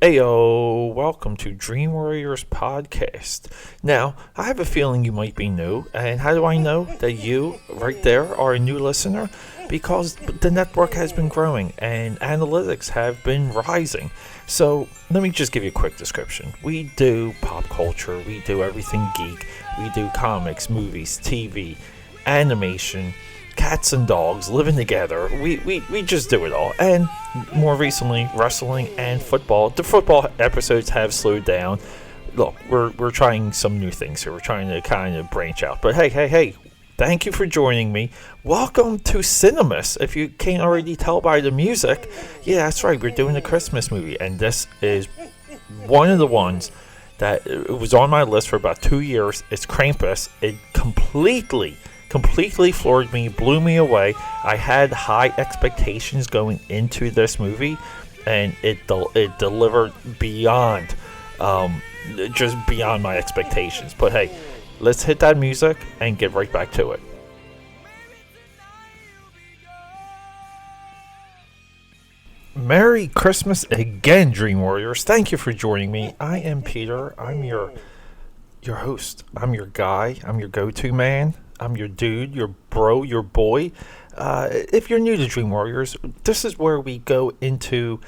Heyo, welcome to Dream Warriors Podcast. Now, I have a feeling you might be new, and how do I know that you, right there, are a new listener? Because the network has been growing, and analytics have been rising. So, let me just give you a quick description. We do pop culture, we do everything geek, we do comics, movies, TV, animation, cats and dogs living together. We just do it all. And more recently, wrestling and football. The football episodes have slowed down. Look, we're trying some new things here. We're trying to kind of branch out. But hey, thank you for joining me. Welcome to Cinemas. If you can't already tell by the music, yeah, that's right. We're doing a Christmas movie. And this is one of the ones that was on my list for about 2 years. It's Krampus. It completely floored me, blew me away. I had high expectations going into this movie, and it delivered beyond, just beyond my expectations. But hey, let's hit that music and get right back to it. Merry Christmas again, Dream Warriors. Thank you for joining me. I am Peter. I'm your host. I'm your guy. I'm your go-to man. I'm your dude, your bro, your boy. If you're new to Dream Warriors, this is where we go into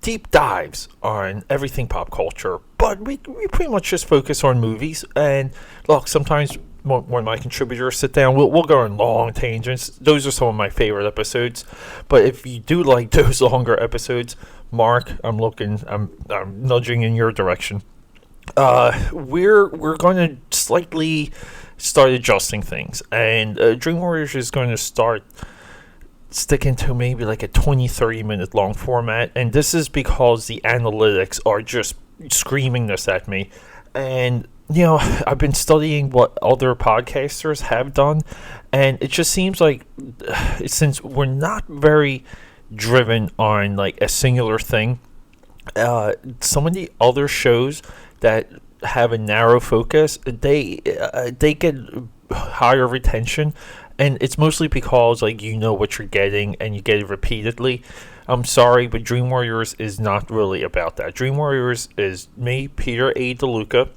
deep dives on everything pop culture. But we pretty much just focus on movies. And look, sometimes when my contributors sit down, we'll go on long tangents. Those are some of my favorite episodes. But if you do like those longer episodes, Mark, I'm nudging in your direction. We're going to slightly start adjusting things, and Dream Warriors is going to start sticking to maybe like a 20-30 minute long format, and this is because the analytics are just screaming this at me. And I've been studying what other podcasters have done, and it just seems like since we're not very driven on like a singular thing, some of the other shows that have a narrow focus, they get higher retention, and it's mostly because what you're getting and you get it repeatedly. I'm sorry, but Dream Warriors is not really about that. Dream Warriors is me, Peter A. DeLuca,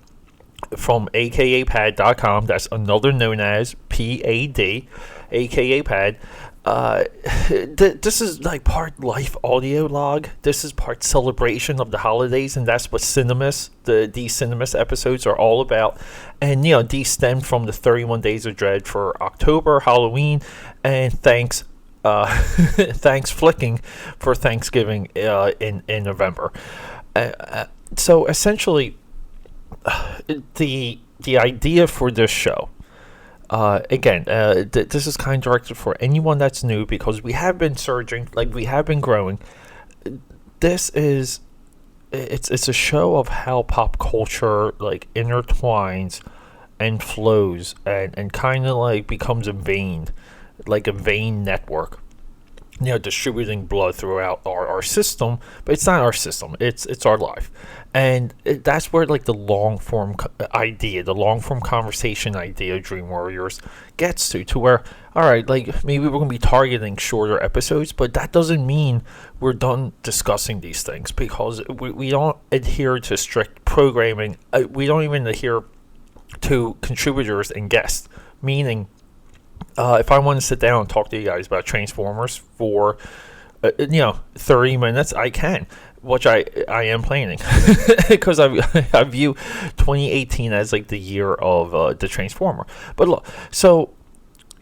from AKAPAD.com. That's another known as PAD, AKAPAD. This is like part life audio log. This is part celebration of the holidays, and that's what these Cinemas episodes are all about. And these stem from the 31 Days of Dread for October, Halloween, and thanks flicking for Thanksgiving in November. So essentially, the idea for this show. This is kind of directed for anyone that's new, because we have been surging, we have been growing. It's a show of how pop culture intertwines and flows and kind of becomes a vein network. Distributing blood throughout our system, but it's not our system. It's our life, and that's where the long form idea, the long form conversation idea of Dream Warriors gets to where, all right, maybe we're gonna be targeting shorter episodes, but that doesn't mean we're done discussing these things, because we don't adhere to strict programming. We don't even adhere to contributors and guests, meaning. If I want to sit down and talk to you guys about Transformers for 30 minutes, I can, which I am planning, because I view 2018 as the year of the Transformer. But look, so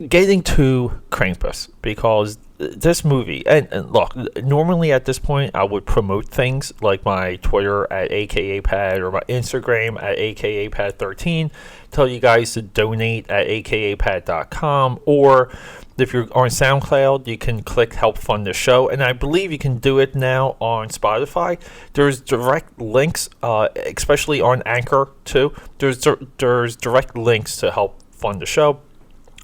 getting to Krampus, because this movie, and look, normally at this point I would promote things like my Twitter at AKAPAD or my Instagram at AKAPAD13, tell you guys to donate at AKAPAD.com, or if you're on SoundCloud, you can click help fund the show, and I believe you can do it now on Spotify. There's direct links, especially on Anchor too. There's direct links to help fund the show.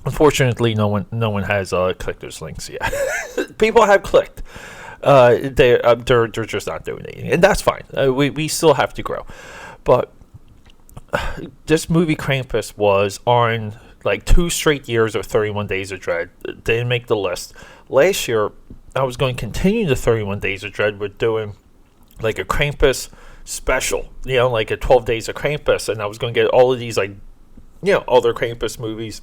Unfortunately, no one has clicked those links yet. People have clicked. They're just not donating, and that's fine. We still have to grow. But this movie Krampus was on 2 straight years of 31 Days of Dread. Didn't make the list. Last year, I was going to continue the 31 Days of Dread with doing a Krampus special, like a 12 Days of Krampus, and I was going to get all of these, like, other Krampus movies,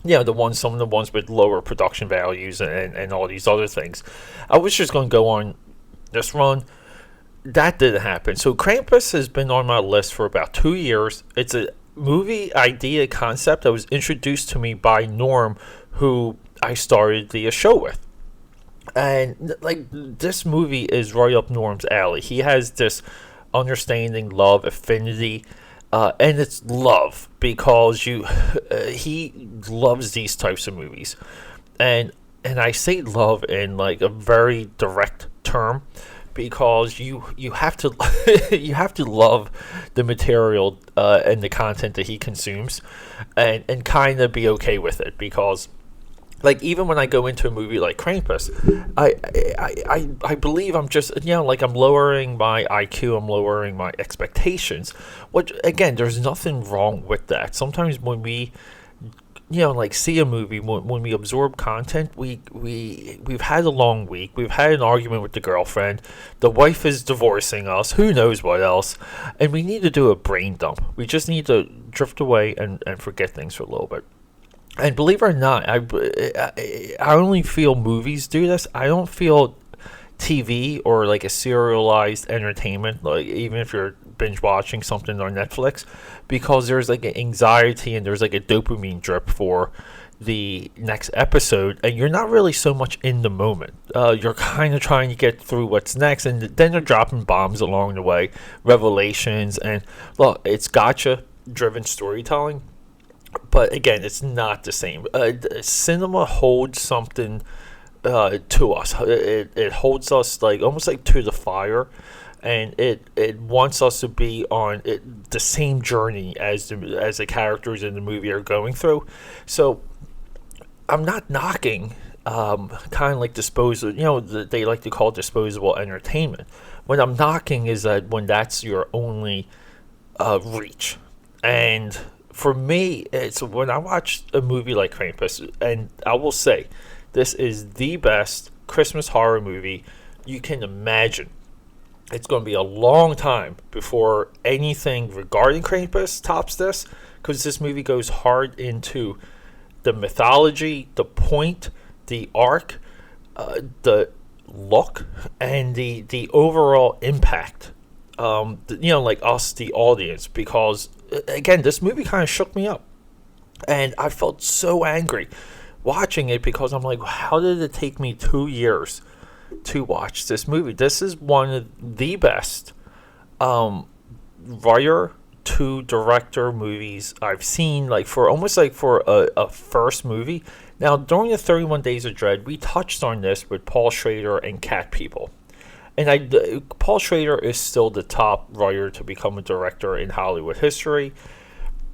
some of the ones with lower production values and all these other things. I was just going to go on this run. That didn't happen. So Krampus has been on my list for about 2 years. It's a movie idea concept that was introduced to me by Norm, who I started the show with. And like, this movie is right up Norm's alley. He has this understanding, love, affinity, and it's love because he loves these types of movies. And I say love in like a very direct term, because you have to you have to love the material and the content that he consumes, and kind of be okay with it, because like, even when I go into a movie like Krampus, I believe I'm just, like, I'm lowering my IQ, I'm lowering my expectations, which, again, there's nothing wrong with that. Sometimes when we like, see a movie, when we absorb content, we've had a long week, we've had an argument with the girlfriend, the wife is divorcing us, who knows what else, and we need to do a brain dump. We just need to drift away and forget things for a little bit. And believe it or not, I only feel movies do this. I don't feel TV or like a serialized entertainment, like even if you're binge watching something on Netflix, because there's like an anxiety and there's like a dopamine drip for the next episode, and you're not really so much in the moment. You're kind of trying to get through what's next, and then they're dropping bombs along the way, revelations, and look, it's gotcha driven storytelling. But again, it's not the same. Cinema holds something to us. It holds us like almost like to the fire, and it wants us to be on the same journey as the characters in the movie are going through. So I'm not knocking kind of like disposable. They like to call it disposable entertainment. What I'm knocking is that when that's your only reach. And for me, it's when I watch a movie like Krampus, and I will say, this is the best Christmas horror movie you can imagine. It's going to be a long time before anything regarding Krampus tops this, because this movie goes hard into the mythology, the point, the arc, the look, and the overall impact. Like us, the audience, because again, this movie kind of shook me up, and I felt so angry watching it, because I'm like, how did it take me 2 years to watch this movie? This is one of the best writer to director movies I've seen, like for a first movie. Now, during the 31 Days of Dread, we touched on this with Paul Schrader and Cat People. And Paul Schrader is still the top writer to become a director in Hollywood history.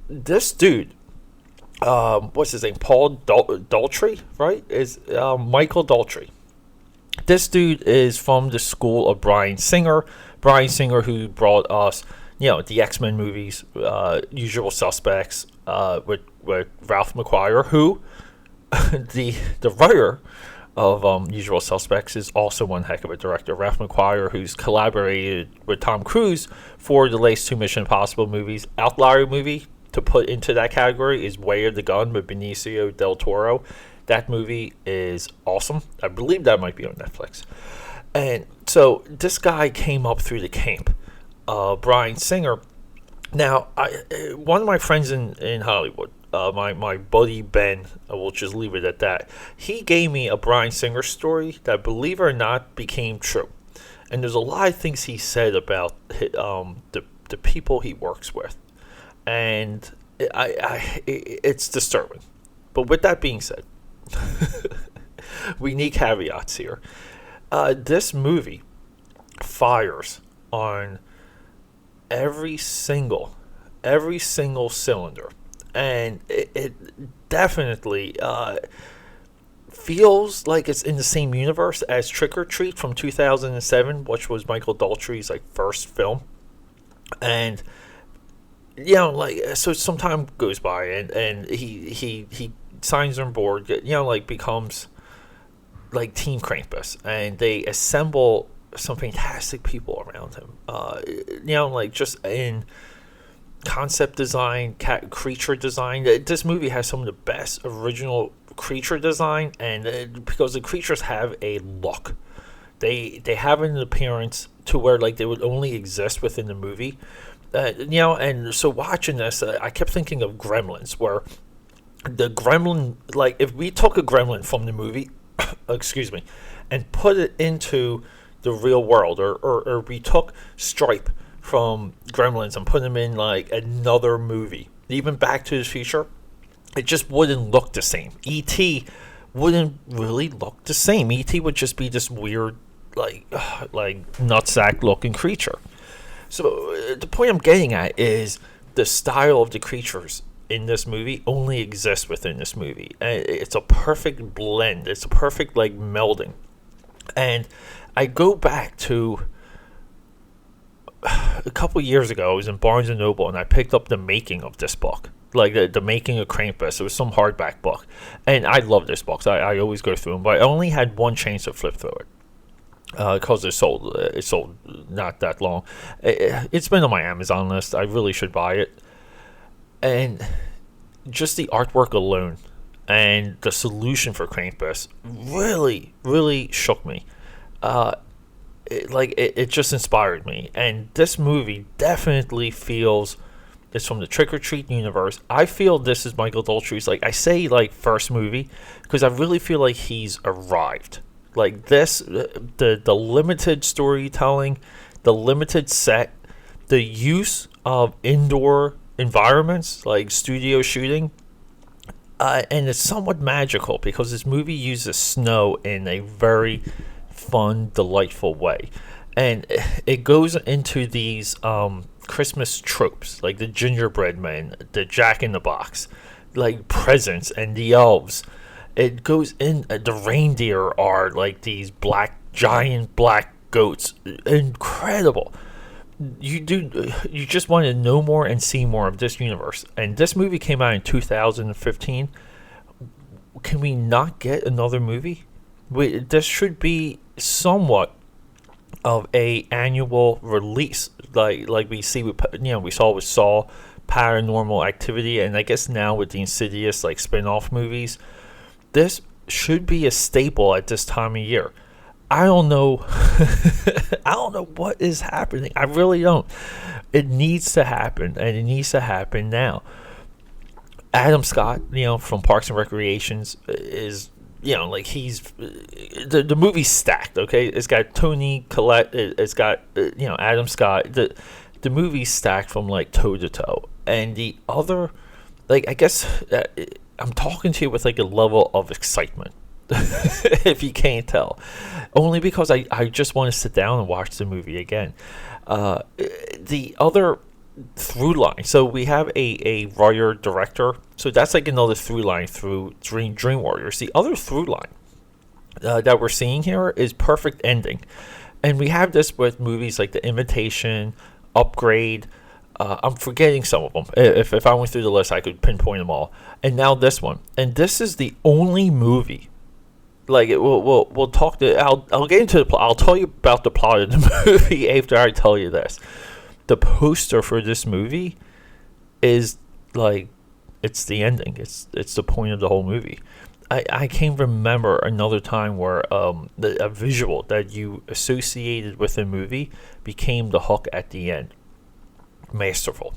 This dude, what's his name? Paul Daltrey, right? Is Michael Daltrey. This dude is from the school of Bryan Singer. Bryan Singer, who brought us, the X-Men movies, Usual Suspects, with Ralph McQuire, who the writer of Usual Suspects is also one heck of a director. Ralph McQuire, who's collaborated with Tom Cruise for the latest 2 Mission Impossible movies. Outlier movie to put into that category is Way of the Gun with Benicio del Toro. That movie is awesome. I believe that might be on Netflix. And so this guy came up through the camp, Bryan Singer. Now, one of my friends in Hollywood, my buddy Ben, we'll just leave it at that, he gave me a Bryan Singer story that, believe it or not, became true. And there's a lot of things he said about the people he works with. And it's disturbing. But with that being said, we need caveats here. This movie fires on every single cylinder, and it definitely feels like it's in the same universe as Trick or Treat from 2007, which was Michael Daltrey's like first film. And so some time goes by, and he signs on board, becomes like Team Krampus, and they assemble some fantastic people around him. Like just in concept design, creature design. This movie has some of the best original creature design, and because the creatures have a look, they have an appearance to where like they would only exist within the movie. And so watching this, I kept thinking of Gremlins, where the gremlin, like if we took a gremlin from the movie, excuse me, and put it into the real world, or we took Stripe from Gremlins and put him in like another movie, even Back to the Future, it just wouldn't look the same. E.T. wouldn't really look the same. E.T. would just be this weird, like nutsack looking creature. So the point I'm getting at is the style of the creatures in this movie only exists within this movie. And it's a perfect blend. It's a perfect like melding. And I go back to a couple years ago. I was in Barnes and Noble, and I picked up the making of this book, like the making of Krampus. It was some hardback book, and I love this book. So I always go through them, but I only had one chance to flip through it because it sold not that long. It's been on my Amazon list. I really should buy it. And just the artwork alone and the solution for Krampus really, really shook me. It just inspired me. And this movie definitely feels it's from the Trick or Treat universe. I feel this is Michael Daltrey's, like I say, like first movie, because I really feel like he's arrived. Like this, the limited storytelling, the limited set, the use of indoor environments like studio shooting, and it's somewhat magical because this movie uses snow in a very fun, delightful way, and it goes into these Christmas tropes like the gingerbread man, the Jack in the Box, like presents, and the elves. It goes in. The reindeer are like these giant black goats. Incredible. You just want to know more and see more of this universe. And this movie came out in 2015. Can we not get another movie? This should be somewhat of a annual release, like we see with, we saw with Saw, Paranormal Activity, and I guess now with the Insidious like spin-off movies. This should be a staple at this time of year. I don't know. I don't know what is happening. I really don't. It needs to happen, and it needs to happen now. Adam Scott, from Parks and Recreations, is, he's the movie's stacked. Okay, it's got Toni Collette. It's got Adam Scott. The movie's stacked from like toe to toe, and the other, like I guess I'm talking to you with like a level of excitement. If you can't tell, only because I just want to sit down and watch the movie again. The other through line, so we have a writer director, so that's like another through line through Dream Warriors. The other through line that we're seeing here is perfect ending, and we have this with movies like The Invitation, Upgrade. I'm forgetting some of them. If I went through the list, I could pinpoint them all. And now this one, and this is the only movie. Like we'll talk to. I'll get into the plot. I'll tell you about the plot of the movie after I tell you this. The poster for this movie is like, it's the ending. It's the point of the whole movie. I can't remember another time where a visual that you associated with a movie became the hook at the end. Masterful.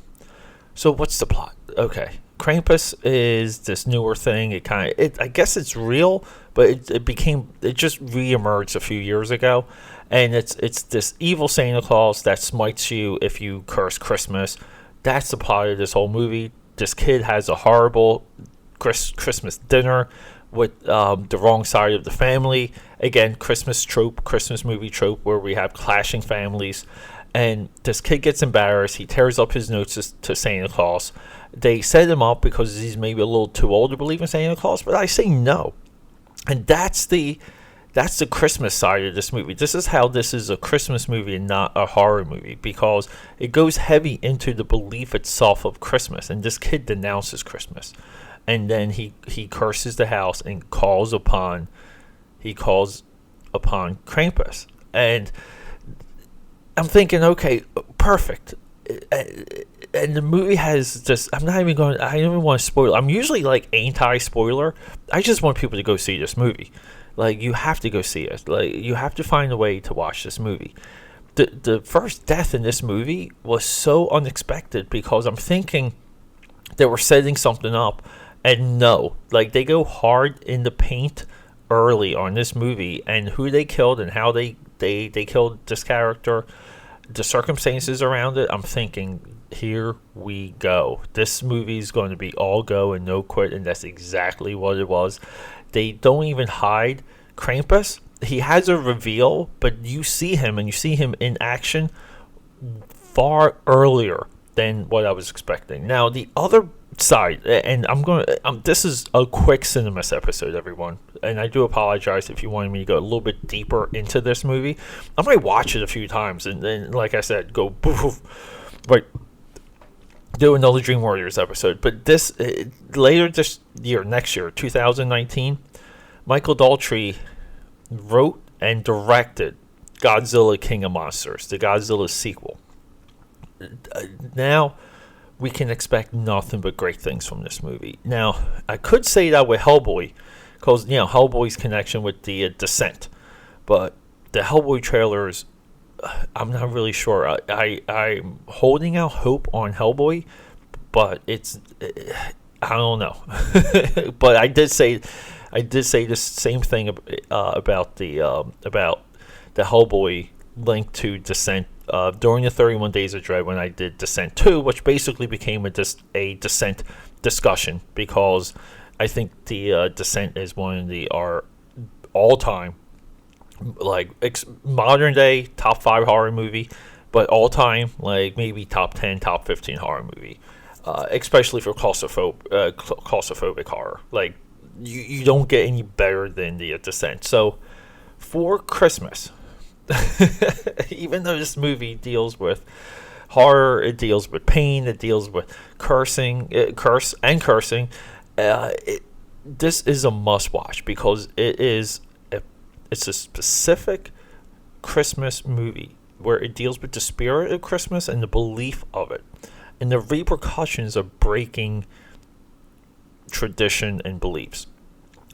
So what's the plot? Okay, Krampus is this newer thing. I guess it's real, but it just re-emerged a few years ago, and it's this evil Santa Claus that smites you if you curse Christmas. That's the plot of this whole movie. This kid has a horrible Christmas dinner with the wrong side of the family. Again, Christmas movie trope where we have clashing families. And this kid gets embarrassed. He tears up his notes to Santa Claus. They set him up because he's maybe a little too old to believe in Santa Claus, but I say no. And that's the Christmas side of this movie. This is how this is a Christmas movie and not a horror movie, because it goes heavy into the belief itself of Christmas. And this kid denounces Christmas, and then he curses the house and calls upon Krampus. And I'm thinking, okay, perfect. And the movie has just, I don't even want to spoil. I'm usually like anti-spoiler. I just want people to go see this movie. Like, you have to go see it. Like, you have to find a way to watch this movie. The first death in this movie was so unexpected because I'm thinking they were setting something up, and no, like, they go hard in the paint early on this movie, and who they killed and how they killed this character, the circumstances around it. I'm thinking, here we go. This movie's going to be all go and no quit, and that's exactly what it was. They don't even hide Krampus. He has a reveal, but you see him, and you see him in action far earlier than what I was expecting. Now, the other side, and this is a quick Cinemas episode, everyone, and I do apologize if you wanted me to go a little bit deeper into this movie. I might watch it a few times, and then, like I said, go boof, but do another Dream Warriors episode. But this, later this year, next year, 2019, Michael Daltrey wrote and directed Godzilla King of Monsters, the Godzilla sequel. Now we can expect nothing but great things from this movie. Now, I could say that with Hellboy, because, you know, Hellboy's connection with the Descent, but the Hellboy trailers, I'm not really sure. I'm holding out hope on Hellboy, but I don't know. But I did say the same thing about the Hellboy link to Descent during the 31 Days of Dread when I did Descent 2, which basically became a Descent discussion, because I think the Descent is one of our all-time, like, modern day top 5 horror movie, but all-time, like, maybe top 10, top 15 horror movie, especially for claustrophobic horror. Like, you don't get any better than the Descent. So for Christmas, even though this movie deals with horror, it deals with pain, it deals with cursing, this is a must-watch, because it's a specific Christmas movie where it deals with the spirit of Christmas and the belief of it, and the repercussions of breaking tradition and beliefs.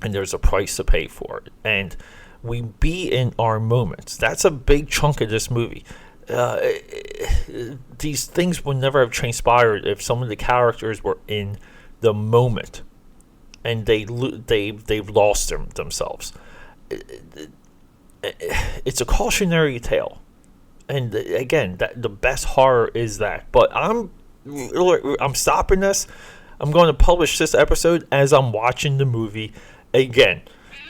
And there's a price to pay for it. And we be in our moments. That's a big chunk of this movie. These things would never have transpired if some of the characters were in the moment, and they've lost themselves. It's a cautionary tale, and again, the best horror is that. But I'm stopping this. I'm going to publish this episode as I'm watching the movie again,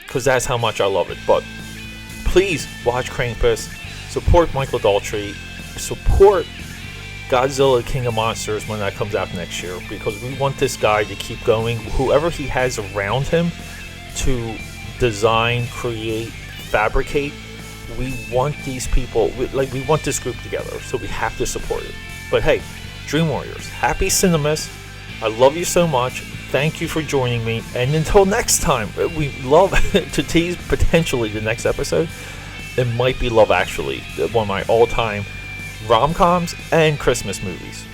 because that's how much I love it. But please watch Krampus, support Michael Daltrey, support Godzilla King of Monsters when that comes out next year, because we want this guy to keep going. Whoever he has around him to design, create, fabricate, we want these people, we want this group together, so we have to support it. But hey, Dream Warriors, happy Cinemas. I love you so much. Thank you for joining me. And until next time, we love to tease potentially the next episode. It might be Love Actually, one of my all-time rom-coms and Christmas movies.